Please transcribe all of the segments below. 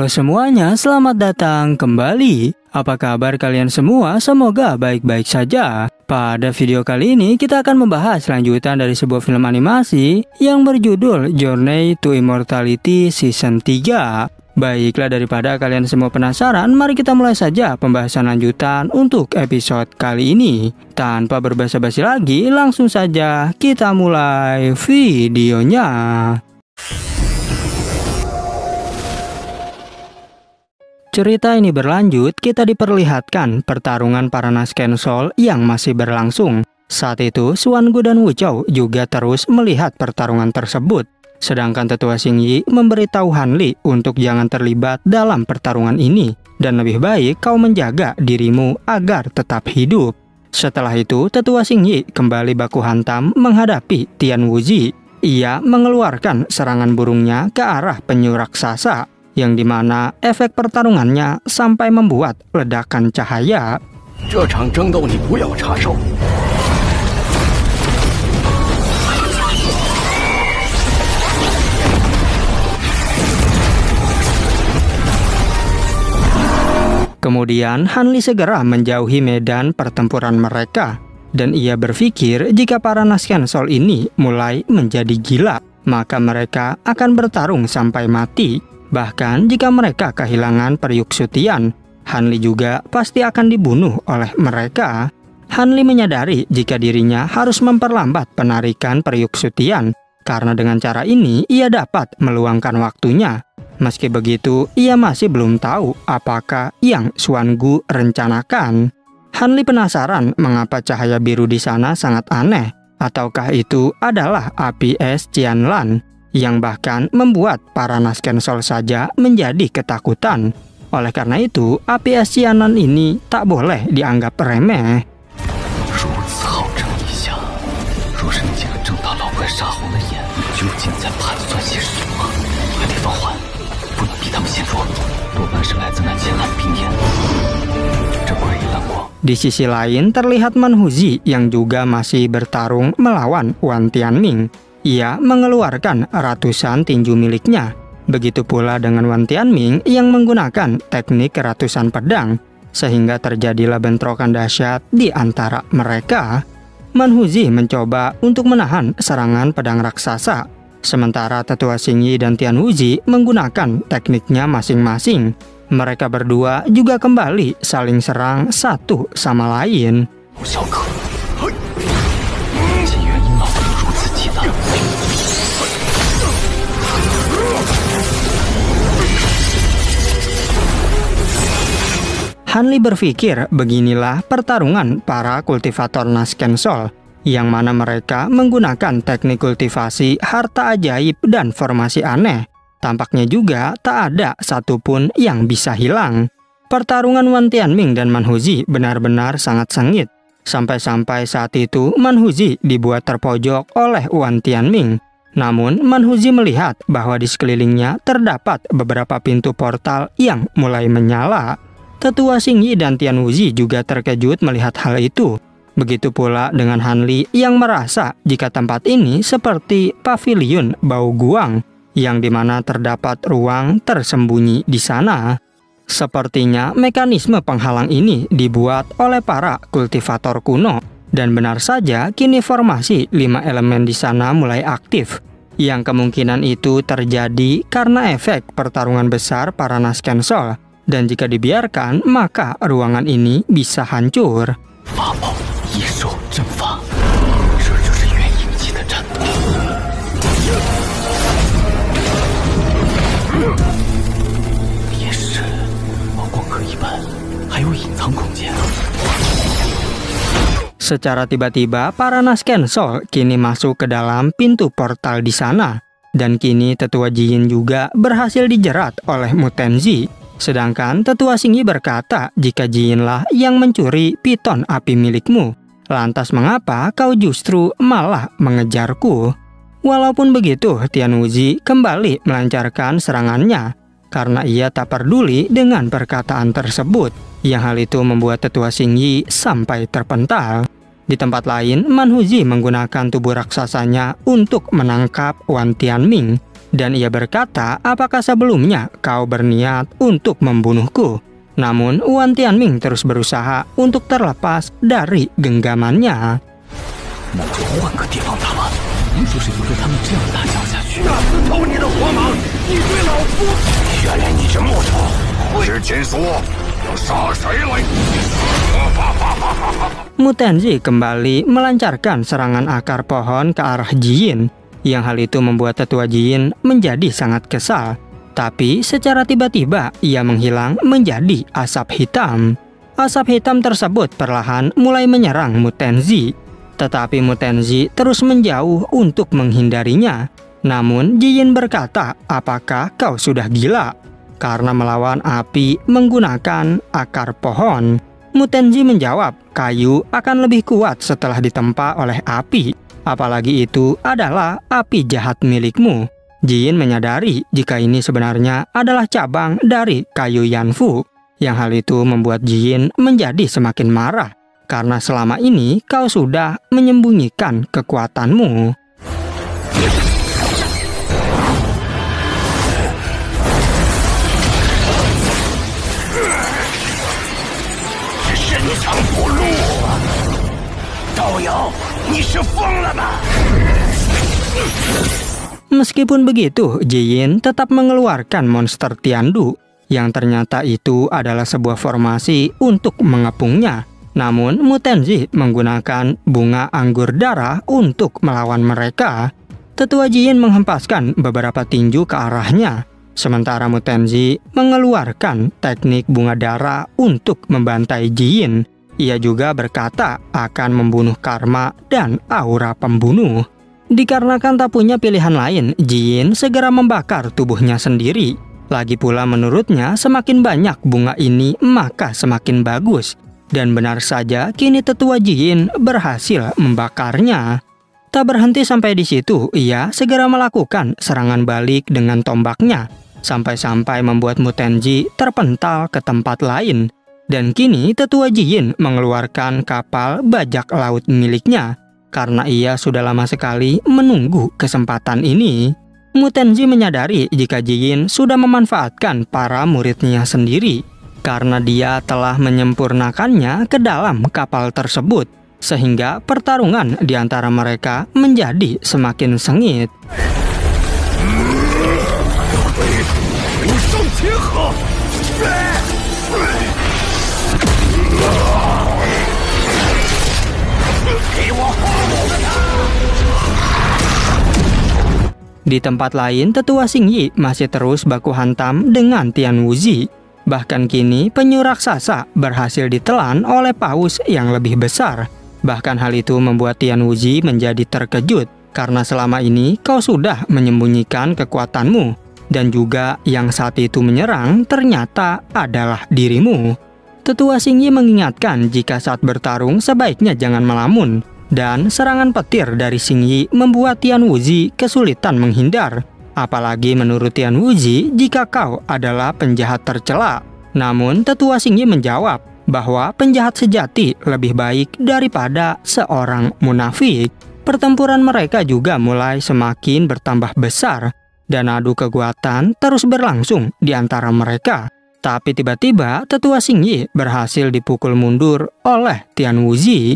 Halo semuanya, selamat datang kembali. Apa kabar kalian semua? Semoga baik-baik saja. Pada video kali ini kita akan membahas lanjutan dari sebuah film animasi yang berjudul Journey to Immortality Season 3. Baiklah, daripada kalian semua penasaran, mari kita mulai saja pembahasan lanjutan untuk episode kali ini. Tanpa berbasa-basi lagi, langsung saja kita mulai videonya. Cerita ini berlanjut, kita diperlihatkan pertarungan para Naskensol yang masih berlangsung. Saat itu, Xuan Gu dan Wu Chou juga terus melihat pertarungan tersebut. Sedangkan tetua Xing Yi memberitahu Han Li untuk jangan terlibat dalam pertarungan ini. Dan lebih baik kau menjaga dirimu agar tetap hidup. Setelah itu, tetua Xing Yi kembali baku hantam menghadapi Tian Wuji. Ia mengeluarkan serangan burungnya ke arah penyu raksasa, yang dimana efek pertarungannya sampai membuat ledakan cahaya. Kemudian Han Li segera menjauhi medan pertempuran mereka, dan ia berpikir jika para Naskensol ini mulai menjadi gila, maka mereka akan bertarung sampai mati. Bahkan jika mereka kehilangan periuk Sutian, Han Li juga pasti akan dibunuh oleh mereka. Han Li menyadari jika dirinya harus memperlambat penarikan periuk Sutian, karena dengan cara ini ia dapat meluangkan waktunya. Meski begitu, ia masih belum tahu apakah yang Xuan Gu rencanakan. Han Li penasaran mengapa cahaya biru di sana sangat aneh. Ataukah itu adalah api es Qianlan, yang bahkan membuat para Naskensol saja menjadi ketakutan. Oleh karena itu, api es Qianlan ini tak boleh dianggap remeh. Di sisi lain, terlihat Man Huzi yang juga masih bertarung melawan Wan Tianming. Ia mengeluarkan ratusan tinju miliknya. Begitu pula dengan Wan Tianming yang menggunakan teknik ratusan pedang, sehingga terjadilah bentrokan dahsyat di antara mereka. Man Huzi mencoba untuk menahan serangan pedang raksasa, sementara tetua Xing Yi dan Tian Wuji menggunakan tekniknya masing-masing. Mereka berdua juga kembali saling serang satu sama lain. Han Li berpikir beginilah pertarungan para kultivator Naskensol, yang mana mereka menggunakan teknik kultivasi harta ajaib dan formasi aneh. Tampaknya juga tak ada satupun yang bisa hilang. Pertarungan Wan Tianming dan Man Huzi benar-benar sangat sengit. Sampai-sampai saat itu Man Huzi dibuat terpojok oleh Wan Tianming. Namun Man Huzi melihat bahwa di sekelilingnya terdapat beberapa pintu portal yang mulai menyala. Tetua Xing Yi dan Tian Wuji juga terkejut melihat hal itu. Begitu pula dengan Han Li yang merasa jika tempat ini seperti pavilion Bau Guang, yang dimana terdapat ruang tersembunyi di sana. Sepertinya mekanisme penghalang ini dibuat oleh para kultivator kuno. Dan benar saja kini formasi 5 elemen di sana mulai aktif. Yang kemungkinan itu terjadi karena efek pertarungan besar para Naskensol. Dan jika dibiarkan, maka ruangan ini bisa hancur. Secara tiba-tiba, para Naskensol kini masuk ke dalam pintu portal di sana. Dan kini tetua Jin juga berhasil dijerat oleh Mu Tenzi. Sedangkan tetua Xing Yi berkata jika Jinlah yang mencuri piton api milikmu. Lantas mengapa kau justru malah mengejarku? Walaupun begitu, Tian Wuji kembali melancarkan serangannya. Karena ia tak peduli dengan perkataan tersebut. Yang hal itu membuat tetua Xing Yi sampai terpental. Di tempat lain, Man Huzi menggunakan tubuh raksasanya untuk menangkap Wan Tianming. Dan ia berkata, apakah sebelumnya kau berniat untuk membunuhku? Namun Wan Tianming terus berusaha untuk terlepas dari genggamannya. Mu Tenzi kembali melancarkan serangan akar pohon ke arah Ji Yin, yang hal itu membuat tetua Ji Yin menjadi sangat kesal. Tapi secara tiba-tiba ia menghilang menjadi asap hitam. Asap hitam tersebut perlahan mulai menyerang Mu Tenzi. Tetapi Mu Tenzi terus menjauh untuk menghindarinya. Namun Ji Yin berkata, apakah kau sudah gila? Karena melawan api menggunakan akar pohon. Mu Tenzi menjawab, kayu akan lebih kuat setelah ditempa oleh api. Apalagi itu adalah api jahat milikmu. Ji Yin menyadari jika ini sebenarnya adalah cabang dari kayu Yanfu. Yang hal itu membuat Ji Yin menjadi semakin marah. Karena selama ini kau sudah menyembunyikan kekuatanmu. Meskipun begitu, Ji Yin tetap mengeluarkan monster Tiandu, yang ternyata itu adalah sebuah formasi untuk mengepungnya. Namun Mu Tenzi menggunakan bunga anggur darah untuk melawan mereka. Tetua Ji Yin menghempaskan beberapa tinju ke arahnya, sementara Mu Tenzi mengeluarkan teknik bunga darah untuk membantai Ji Yin. Ia juga berkata akan membunuh karma dan aura pembunuh. Dikarenakan tak punya pilihan lain, Ji Yin segera membakar tubuhnya sendiri. Lagi pula menurutnya semakin banyak bunga ini maka semakin bagus. Dan benar saja kini tetua Ji Yin berhasil membakarnya. Tak berhenti sampai di situ, ia segera melakukan serangan balik dengan tombaknya. Sampai-sampai membuat Mu Tenzi terpental ke tempat lain. Dan kini tetua Ji Yin mengeluarkan kapal bajak laut miliknya. Karena ia sudah lama sekali menunggu kesempatan ini. Mu Tenzi menyadari jika Ji Yin sudah memanfaatkan para muridnya sendiri. Karena dia telah menyempurnakannya ke dalam kapal tersebut. Sehingga pertarungan di antara mereka menjadi semakin sengit. Di tempat lain, tetua Xingyi masih terus baku hantam dengan Tian Wuzi. Bahkan kini penyu raksasa berhasil ditelan oleh paus yang lebih besar. Bahkan hal itu membuat Tian Wuzi menjadi terkejut. Karena selama ini kau sudah menyembunyikan kekuatanmu. Dan juga yang saat itu menyerang ternyata adalah dirimu. Tetua Xingyi mengingatkan jika saat bertarung sebaiknya jangan melamun. Dan serangan petir dari Xingyi membuat Tian Wuzi kesulitan menghindar. Apalagi menurut Tian Wuzi jika kau adalah penjahat tercela. Namun tetua Xingyi menjawab bahwa penjahat sejati lebih baik daripada seorang munafik. Pertempuran mereka juga mulai semakin bertambah besar. Dan adu kekuatan terus berlangsung di antara mereka. Tapi tiba-tiba tetua Xingyi berhasil dipukul mundur oleh Tian Wuzi.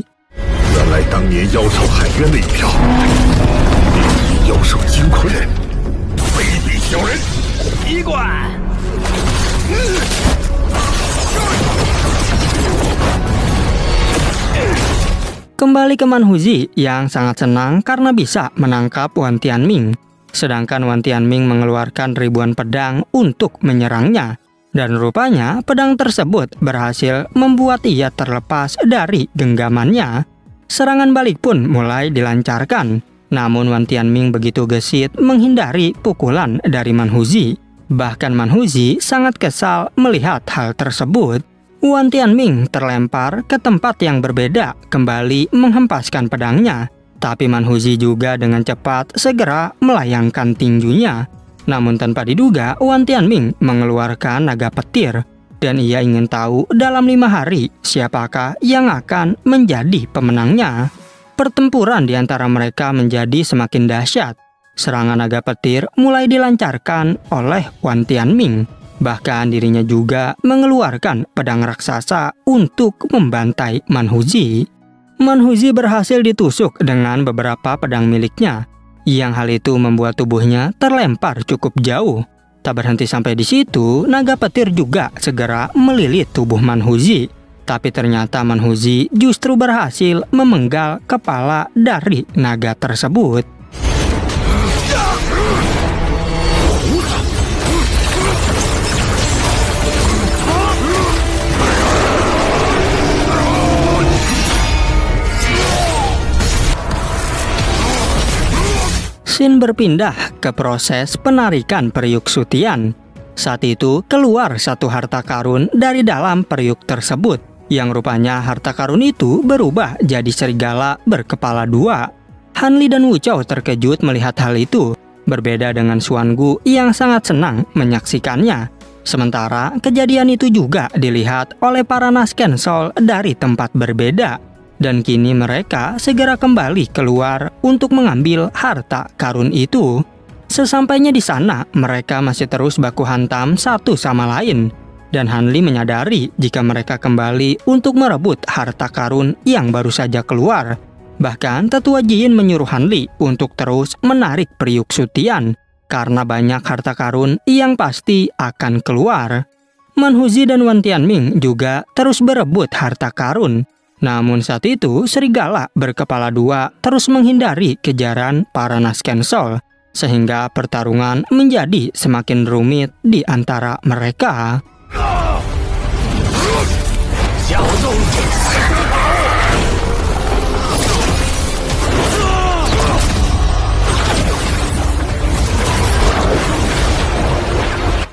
Kembali ke Manhuzi yang sangat senang karena bisa menangkap Wan Tianming. Sedangkan Wan Tianming mengeluarkan ribuan pedang untuk menyerangnya. Dan rupanya pedang tersebut berhasil membuat ia terlepas dari genggamannya. Serangan balik pun mulai dilancarkan. Namun Wan Tianming begitu gesit menghindari pukulan dari Manhuzi. Bahkan Manhuzi sangat kesal melihat hal tersebut. Wan Tianming terlempar ke tempat yang berbeda, kembali menghempaskan pedangnya. Tapi Manhuzi juga dengan cepat segera melayangkan tinjunya. Namun tanpa diduga, Wan Tianming mengeluarkan naga petir. Dan ia ingin tahu dalam 5 hari siapakah yang akan menjadi pemenangnya. Pertempuran di antara mereka menjadi semakin dahsyat. serangan naga petir mulai dilancarkan oleh Wan Tianming. Bahkan dirinya juga mengeluarkan pedang raksasa untuk membantai Manhuzi. Manhuzi berhasil ditusuk dengan beberapa pedang miliknya, yang hal itu membuat tubuhnya terlempar cukup jauh. Tak berhenti sampai di situ, naga petir juga segera melilit tubuh Manhuzi. Tapi ternyata Manhuzi justru berhasil memenggal kepala dari naga tersebut. Scene berpindah ke proses penarikan periuk Sutian. Saat itu keluar satu harta karun dari dalam periuk tersebut, yang rupanya harta karun itu berubah jadi serigala berkepala dua. Hanli dan Wuchao terkejut melihat hal itu, berbeda dengan Xuangu yang sangat senang menyaksikannya. Sementara kejadian itu juga dilihat oleh para Nasken Soul dari tempat berbeda. Dan kini mereka segera kembali keluar untuk mengambil harta karun itu. Sesampainya di sana, mereka masih terus baku hantam satu sama lain. Dan Hanli menyadari jika mereka kembali untuk merebut harta karun yang baru saja keluar. Bahkan tetua Jin menyuruh Hanli untuk terus menarik periuk Sutian, karena banyak harta karun yang pasti akan keluar. Manhuzi dan Wan Tianming juga terus berebut harta karun. Namun saat itu, serigala berkepala dua terus menghindari kejaran para Nasken Soul, sehingga pertarungan menjadi semakin rumit di antara mereka.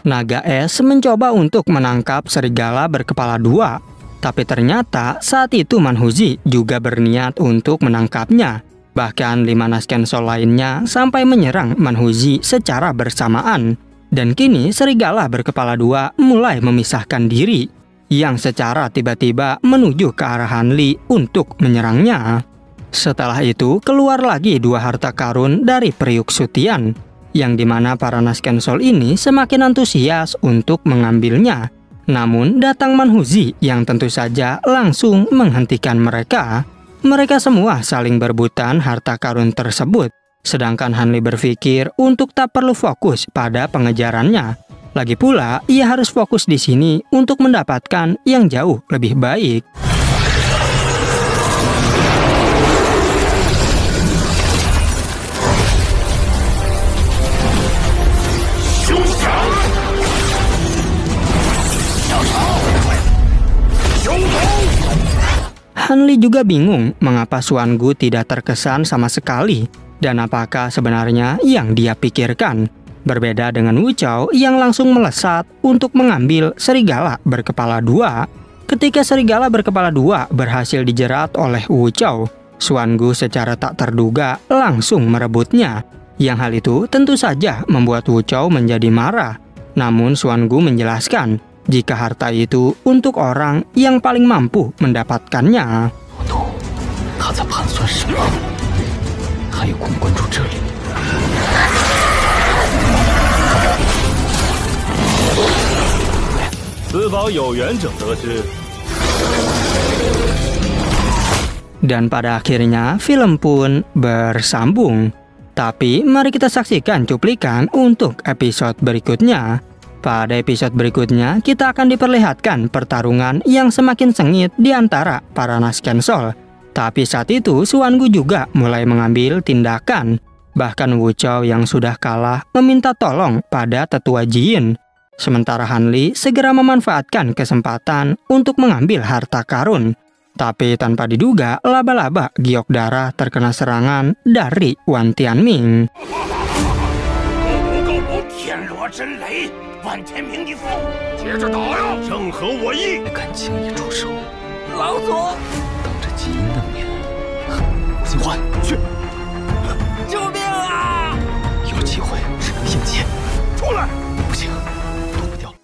Naga es mencoba untuk menangkap serigala berkepala dua. Tapi ternyata saat itu Manhuzi juga berniat untuk menangkapnya. Bahkan 5 Nasken Soul lainnya sampai menyerang Manhuzi secara bersamaan. Dan kini serigala berkepala dua mulai memisahkan diri, yang secara tiba-tiba menuju ke arah Hanli untuk menyerangnya. Setelah itu keluar lagi 2 harta karun dari periuk Sutian, yang dimana para Nasken Soul ini semakin antusias untuk mengambilnya. Namun datang Manhuzi yang tentu saja langsung menghentikan mereka. Mereka semua saling berebutan harta karun tersebut. Sedangkan Hanli berpikir untuk tak perlu fokus pada pengejarannya. Lagi pula, ia harus fokus di sini untuk mendapatkan yang jauh lebih baik. Hanli juga bingung mengapa Xuangu tidak terkesan sama sekali, dan apakah sebenarnya yang dia pikirkan. Berbeda dengan Wuchao yang langsung melesat untuk mengambil serigala berkepala dua. Ketika serigala berkepala dua berhasil dijerat oleh Wuchao, Xuangu secara tak terduga langsung merebutnya. Yang hal itu tentu saja membuat Wuchao menjadi marah. Namun Xuangu menjelaskan jika harta itu untuk orang yang paling mampu mendapatkannya. Dan pada akhirnya film pun bersambung. Tapi mari kita saksikan cuplikan untuk episode berikutnya. Pada episode berikutnya, kita akan diperlihatkan pertarungan yang semakin sengit di antara para Nasken Soul. Tapi saat itu, Xuangu juga mulai mengambil tindakan. Bahkan Wuchao yang sudah kalah meminta tolong pada tetua Jin. Sementara Hanli segera memanfaatkan kesempatan untuk mengambil harta karun. Tapi tanpa diduga, laba-laba giok darah terkena serangan dari Wan Tianming.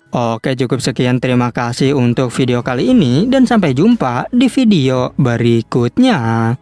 Oke, cukup sekian, terima kasih untuk video kali ini dan sampai jumpa di video berikutnya.